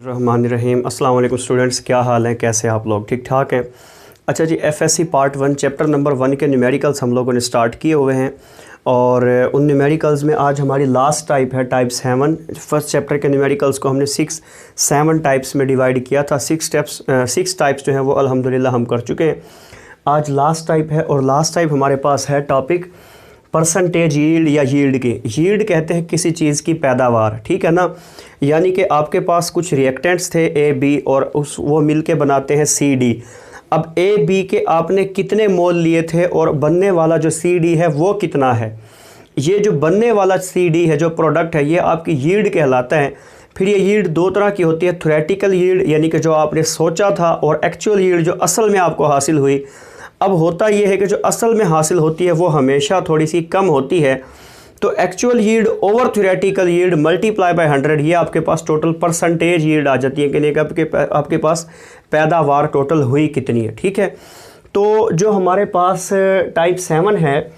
रहमानिर्रहीम। अस्सलाम वालेकुम स्टूडेंट्स, क्या हाल है, कैसे आप लोग? ठीक ठाक हैं? अच्छा जी, एफएससी पार्ट 1 चैप्टर नंबर 1 के न्यूमेरिकल्स हम लोगों ने स्टार्ट किए हुए हैं और उन न्यूमेरिकल्स में आज हमारी लास्ट टाइप है टाइप 7। फर्स्ट चैप्टर के न्यूमेरिकल्स को हमने 7 टाइप्स में डिवाइड किया था। 6 टाइप्स जो हैं वो अल्हम्दुलिल्लाह हम कर चुके हैं। आज लास्ट टाइप है और लास्ट टाइप हमारे पास है टॉपिक परसेंटेज यील्ड या यील्ड की। यील्ड कहते हैं किसी चीज़ की पैदावार, ठीक है ना। यानी कि आपके पास कुछ रिएक्टेंट्स थे ए बी और वो मिल के बनाते हैं सी डी। अब ए बी के आपने कितने मोल लिए थे और बनने वाला जो सी डी है वो कितना है। ये जो बनने वाला सी डी है, जो प्रोडक्ट है, ये आपकी यील्ड कहलाता है। फिर ये यील्ड दो तरह की होती है, थ्योरेटिकल यील्ड यानी कि जो आपने सोचा था, और एक्चुअल यील्ड जो असल में आपको हासिल हुई। अब होता यह है कि जो असल में हासिल होती है वो हमेशा थोड़ी सी कम होती है। तो actual yield over theoretical yield multiply by 100, ये आपके पास टोटल परसेंटेज यील्ड आ जाती है कि आपके पास पैदावार टोटल हुई कितनी है, ठीक है। तो जो हमारे पास टाइप 7 है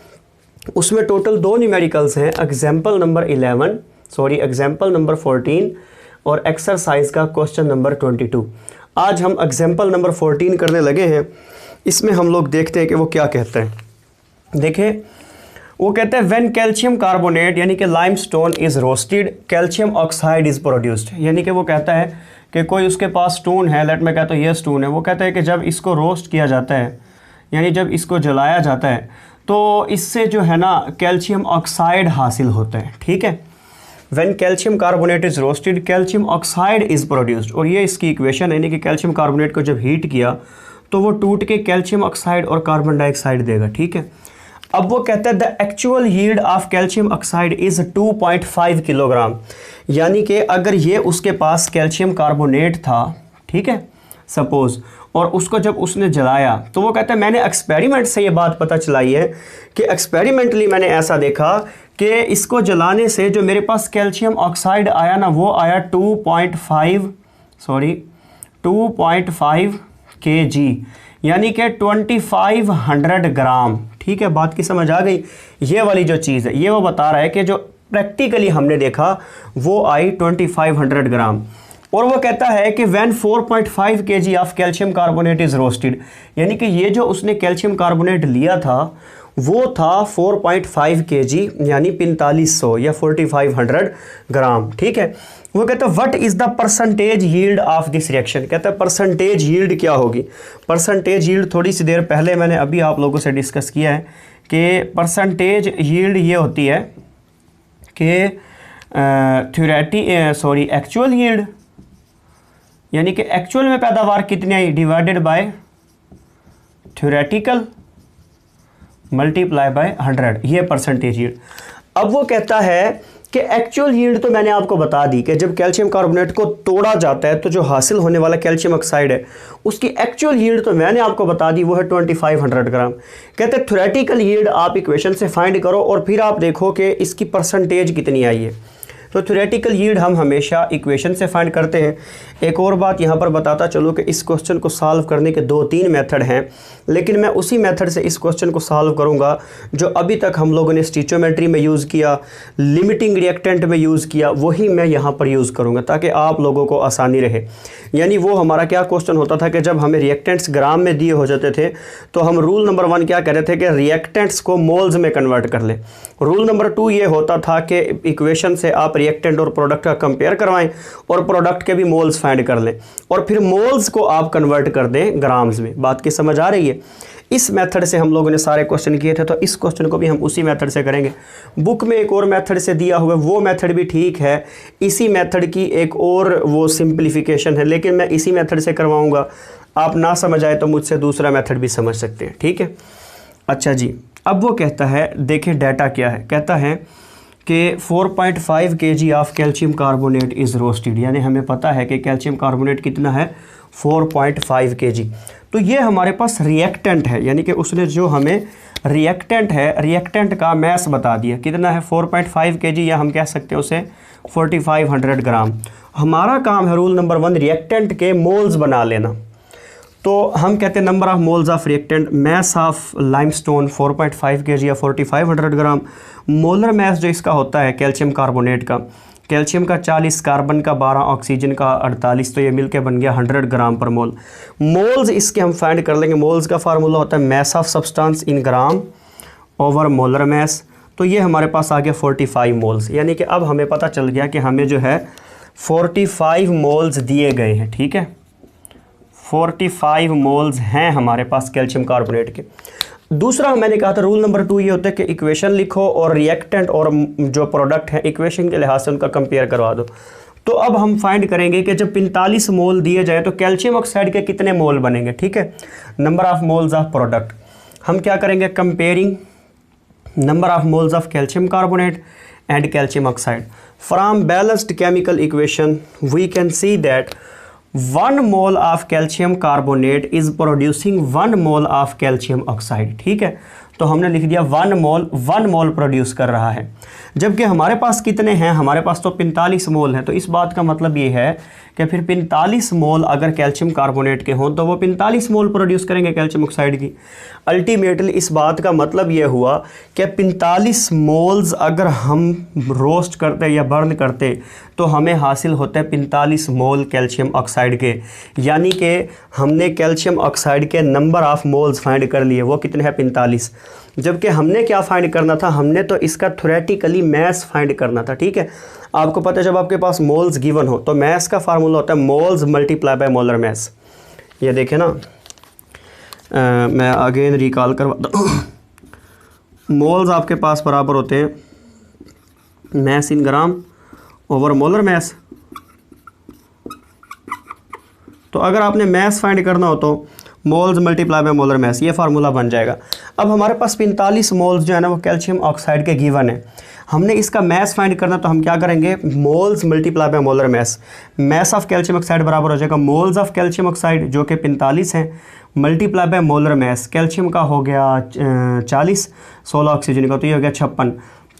उसमें टोटल 2 न्यूमेरिकल्स हैं, एग्जाम्पल नंबर 14 और एक्सरसाइज का क्वेश्चन नंबर 22। आज हम एग्जाम्पल नंबर 14 करने लगे हैं। इसमें हम लोग देखते हैं कि वो क्या कहते हैं। देखें, वो कहते हैं व्हेन कैल्शियम कार्बोनेट यानी कि limestone is roasted calcium oxide is produced. यानी कि वो कहता है कि कोई उसके पास स्टोन है, लेट मैं कहता हूँ ये स्टोन है। वो कहता है कि जब इसको रोस्ट किया जाता है यानी जब इसको जलाया जाता है तो इससे जो है ना कैल्शियम ऑक्साइड हासिल होता है, ठीक है। When calcium carbonate is roasted calcium oxide is produced, और ये इसकी इक्वेशन है। यानी कि कैल्शियम कार्बोनेट को जब हीट किया तो वो टूट के कैल्शियम ऑक्साइड और कार्बन डाइऑक्साइड देगा, ठीक है। अब वो कहता है the actual yield of calcium oxide is 2.5 kilogram. यानी कि अगर ये उसके पास कैल्शियम कार्बोनेट था, ठीक है, सपोज़, और उसको जब उसने जलाया तो वो कहता है मैंने एक्सपेरिमेंट से ये बात पता चलाई है कि एक्सपेरिमेंटली मैंने ऐसा देखा कि इसको जलाने से जो मेरे पास कैल्शियम ऑक्साइड आया ना वो आया 2.5 kg, यानी कि 2500 ग्राम, ठीक है। बात की समझ आ गई? ये वाली जो चीज़ है ये वो बता रहा है कि जो प्रैक्टिकली हमने देखा वो आई 2500 ग्राम। और वो कहता है कि when 4.5 kg of calcium carbonate is roasted, यानी कि ये जो उसने कैल्शियम कार्बोनेट लिया था वो था 4.5 kg यानी 4500 या 4500 ग्राम, ठीक है। वो कहता है what is the percentage yield of this reaction. कहता है परसेंटेज यील्ड क्या होगी। परसेंटेज यील्ड थोड़ी सी देर पहले मैंने अभी आप लोगों से डिस्कस किया है कि परसेंटेज यील्ड ये होती है कि एक्चुअल यील्ड यानी कि एक्चुअल में पैदावार कितनी आई divided by theoretical multiply by 100, ये परसेंटेज यील्ड। अब वो कहता है कि एक्चुअल यील्ड तो मैंने आपको बता दी कि जब कैल्शियम कार्बोनेट को तोड़ा जाता है तो जो हासिल होने वाला कैल्शियम ऑक्साइड है उसकी एक्चुअल यील्ड तो मैंने आपको बता दी, वो है 2500 ग्राम। कहते हैं थ्योरेटिकल यील्ड आप इक्वेशन से फाइंड करो और फिर आप देखो कि इसकी परसेंटेज कितनी आई है। तो थ्योरेटिकल यील्ड हम हमेशा इक्वेशन से फाइंड करते हैं। एक और बात यहाँ पर बताता चलो कि इस क्वेश्चन को सॉल्व करने के 2-3 मेथड हैं, लेकिन मैं उसी मेथड से इस क्वेश्चन को सॉल्व करूँगा जो अभी तक हम लोगों ने स्टीचोमेट्री में यूज़ किया, लिमिटिंग रिएक्टेंट में यूज़ किया, वही मैं यहाँ पर यूज़ करूँगा ताकि आप लोगों को आसानी रहे। यानी वो हमारा क्या क्वेश्चन होता था कि जब हमें रिएक्टेंट्स ग्राम में दिए हो जाते थे तो हम रूल नंबर 1 क्या कह रहे थे कि रिएक्टेंट्स को मोल्स में कन्वर्ट कर लें। रूल नंबर 2 ये होता था कि इक्वेशन से आप रिएक्टेंट और प्रोडक्ट का कंपेयर करवाएं और प्रोडक्ट के भी मोल्स फाइंड कर लें और फिर मोल्स को आप कन्वर्ट कर दें ग्राम्स में। बात की समझ आ रही है? इस मेथड से हम लोगों ने सारे क्वेश्चन किए थे, तो इस क्वेश्चन को भी हम उसी मेथड से करेंगे। बुक में एक और मेथड से दिया हुआ है, वो मेथड भी ठीक है, इसी मेथड की एक और वो सिंप्लीफिकेशन है, लेकिन मैं इसी मेथड से करवाऊंगा। आप ना समझ आए तो मुझसे दूसरा मेथड भी समझ सकते हैं, ठीक है। अच्छा जी, अब वो कहता है, देखिए डाटा क्या है। कहता है कि 4.5 kg of calcium carbonate is roasted, यानी हमें पता है कि कैल्शियम कार्बोनेट कितना है 4.5 kg। तो ये हमारे पास रिएक्टेंट है, यानी कि उसने जो हमें रिएक्टेंट है, रिएक्टेंट का मैस बता दिया कितना है 4.5 kg, या हम कह सकते हैं उसे 4500 ग्राम। हमारा काम है रूल नंबर 1 रिएक्टेंट के मोल्स बना लेना। तो हम कहते हैं number of moles of reactant, mass of limestone 4.5 kg या 4500 ग्राम। मोलर मैस जो इसका होता है कैल्शियम कार्बोनेट का कैल्शियम का 40, कार्बन का 12, ऑक्सीजन का 48, तो ये मिलके बन गया 100 ग्राम पर मोल। मोल्स इसके हम फाइंड कर लेंगे। मोल्स का फार्मूला होता है mass of substance in gram over molar mass. तो ये हमारे पास आ गया 45 मोल्स, यानी कि अब हमें पता चल गया कि हमें जो है 45 मोल्स दिए गए हैं। ठीक है, 45 मोल्स हैं हमारे पास कैल्शियम कार्बोनेट के। दूसरा मैंने कहा था रूल नंबर 2 ये होता है कि इक्वेशन लिखो और रिएक्टेंट और जो प्रोडक्ट है इक्वेशन के लिहाज से उनका कंपेयर करवा दो। तो अब हम फाइंड करेंगे कि जब 45 मोल दिए जाए तो कैल्शियम ऑक्साइड के कितने मोल बनेंगे। ठीक है, number of moles of product. हम क्या करेंगे, comparing number of moles of calcium carbonate and calcium oxide. From balanced chemical equation we can see that 1 mole of calcium carbonate is producing 1 mole of calcium oxide. ठीक है, तो हमने लिख दिया 1 मोल produce कर रहा है, जबकि हमारे पास कितने हैं, हमारे पास तो 45 मोल है। तो इस बात का मतलब ये है कि फिर 45 मोल अगर कैल्शियम कार्बोनेट के हों तो वो 45 मोल प्रोड्यूस करेंगे कैल्शियम ऑक्साइड की। अल्टीमेटली इस बात का मतलब ये हुआ कि 45 मोल्स अगर हम रोस्ट करते या बर्न करते तो हमें हासिल होते हैं 45 मोल कैल्शियम ऑक्साइड के, यानी कि हमने कैल्शियम ऑक्साइड के नंबर ऑफ मोल्स फाइंड कर लिए, वो कितने हैं 45। जबकि हमने क्या फाइंड करना था, हमने तो इसका थ्योरेटिकली मैस फाइंड करना था। ठीक है, आपको पता है जब आपके पास मोल्स गिवन हो तो मैस का फार्मूला होता है moles multiply by molar mass. ये देखें ना, मैं अगेन रिकॉल करवाता हूँ। मोल्स आपके पास बराबर होते हैं मैस इन ग्राम ओवर मोलर मैस। तो अगर आपने मैस फाइंड करना हो तो moles multiply by molar mass, ये फार्मूला बन जाएगा। अब हमारे पास 45 मोल्स जो है ना वो कैल्शियम ऑक्साइड के गिवन है, हमने इसका मैस फाइंड करना तो हम क्या करेंगे, moles multiply by molar mass. Mass of calcium oxide बराबर हो जाएगा मोल्स ऑफ कैल्शियम ऑक्साइड जो कि 45 हैं multiply by molar mass. Calcium का हो गया 40, 16 ऑक्सीजन का, तो ये हो गया 56।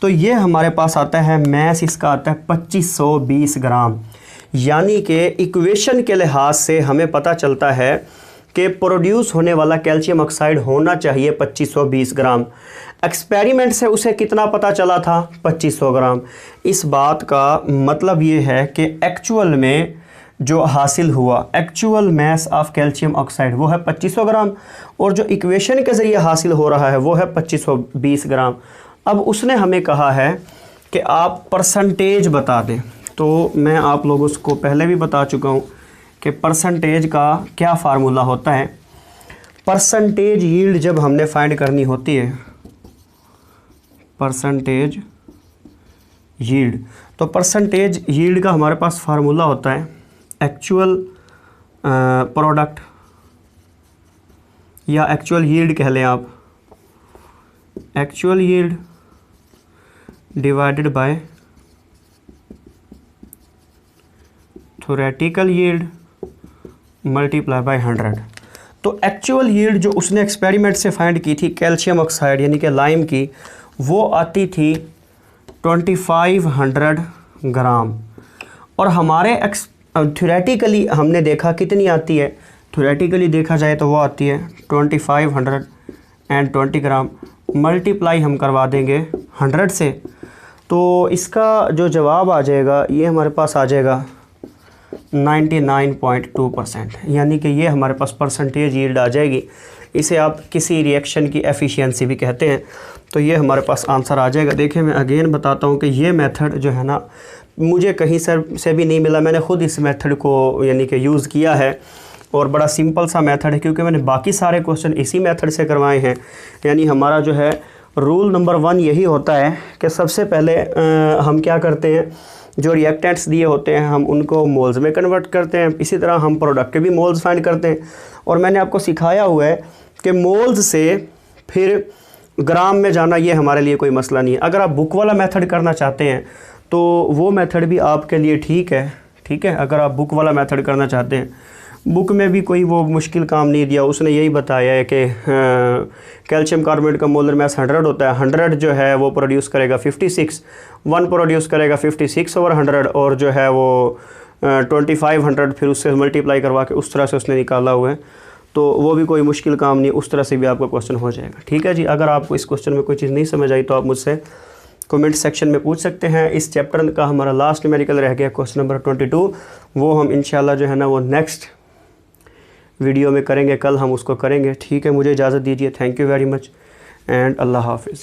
तो ये हमारे पास आता है मैस, इसका आता है 2520 ग्राम। यानी कि इक्वेशन के लिहाज से हमें पता चलता है कि प्रोड्यूस होने वाला कैल्शियम ऑक्साइड होना चाहिए 2520 ग्राम। एक्सपेरिमेंट से उसे कितना पता चला था, 2500 ग्राम। इस बात का मतलब ये है कि एक्चुअल में जो हासिल हुआ, actual mass of calcium oxide वो है 2500 ग्राम, और जो इक्वेशन के ज़रिए हासिल हो रहा है वो है 2520 ग्राम। अब उसने हमें कहा है कि आप परसेंटेज बता दें, तो मैं आप लोगों को पहले भी बता चुका हूँ कि परसेंटेज का क्या फार्मूला होता है। परसेंटेज यील्ड जब हमने फाइंड करनी होती है, परसेंटेज यील्ड, तो परसेंटेज यील्ड का हमारे पास फार्मूला होता है एक्चुअल प्रोडक्ट या एक्चुअल यील्ड कह लें आप, actual yield divided by theoretical yield multiply by 100। तो एक्चुअल यील्ड जो उसने एक्सपेरिमेंट से फाइंड की थी कैल्शियम ऑक्साइड यानी कि लाइम की, वो आती थी 2500 ग्राम, और हमारे थ्योरेटिकली हमने देखा कितनी आती है, थ्योरेटिकली देखा जाए तो वो आती है 2520 ग्राम। मल्टीप्लाई हम करवा देंगे 100 से, तो इसका जो जवाब आ जाएगा ये हमारे पास आ जाएगा 99.2%, यानी कि ये हमारे पास परसेंटेज यील्ड आ जाएगी। इसे आप किसी रिएक्शन की एफिशिएंसी भी कहते हैं। तो ये हमारे पास आंसर आ जाएगा। देखिए मैं अगेन बताता हूँ कि ये मेथड जो है ना मुझे कहीं से भी नहीं मिला, मैंने ख़ुद इस मेथड को यानी कि यूज़ किया है, और बड़ा सिंपल सा मेथड है क्योंकि मैंने बाकी सारे क्वेश्चन इसी मेथड से करवाए हैं। यानी हमारा जो है रूल नंबर 1 यही होता है कि सबसे पहले हम क्या करते हैं, जो रिएक्टेंट्स दिए होते हैं हम उनको मोल्स में कन्वर्ट करते हैं, इसी तरह हम प्रोडक्ट के भी मोल्स फाइंड करते हैं। और मैंने आपको सिखाया हुआ है कि मोल्स से फिर ग्राम में जाना ये हमारे लिए कोई मसला नहीं है। अगर आप बुक वाला मेथड करना चाहते हैं तो वो मेथड भी आपके लिए ठीक है। अगर आप बुक वाला मेथड करना चाहते हैं, बुक में भी कोई वो मुश्किल काम नहीं दिया, उसने यही बताया है कि कैल्शियम कार्बोनेट का मोलर मैस 100 होता है, 100 जो है वो प्रोड्यूस करेगा 56, 1 प्रोड्यूस करेगा 56 ओवर 100, और जो है वो 2500 फिर उससे मल्टीप्लाई करवा के उस तरह से उसने निकाला हुआ है। तो वो भी कोई मुश्किल काम नहीं, उस तरह से भी आपका क्वेश्चन हो जाएगा। ठीक है जी, अगर आपको इस क्वेश्चन में कोई चीज़ नहीं समझ आई तो आप मुझसे कमेंट सेक्शन में पूछ सकते हैं। इस चैप्टर का हमारा लास्ट न्यूमेरिकल रह गया क्वेश्चन नंबर 22, वो हम इंशाल्लाह जो है ना वो नेक्स्ट वीडियो में करेंगे, कल हम उसको करेंगे। ठीक है, मुझे इजाज़त दीजिए। Thank you very much and अल्लाह हाफिज़।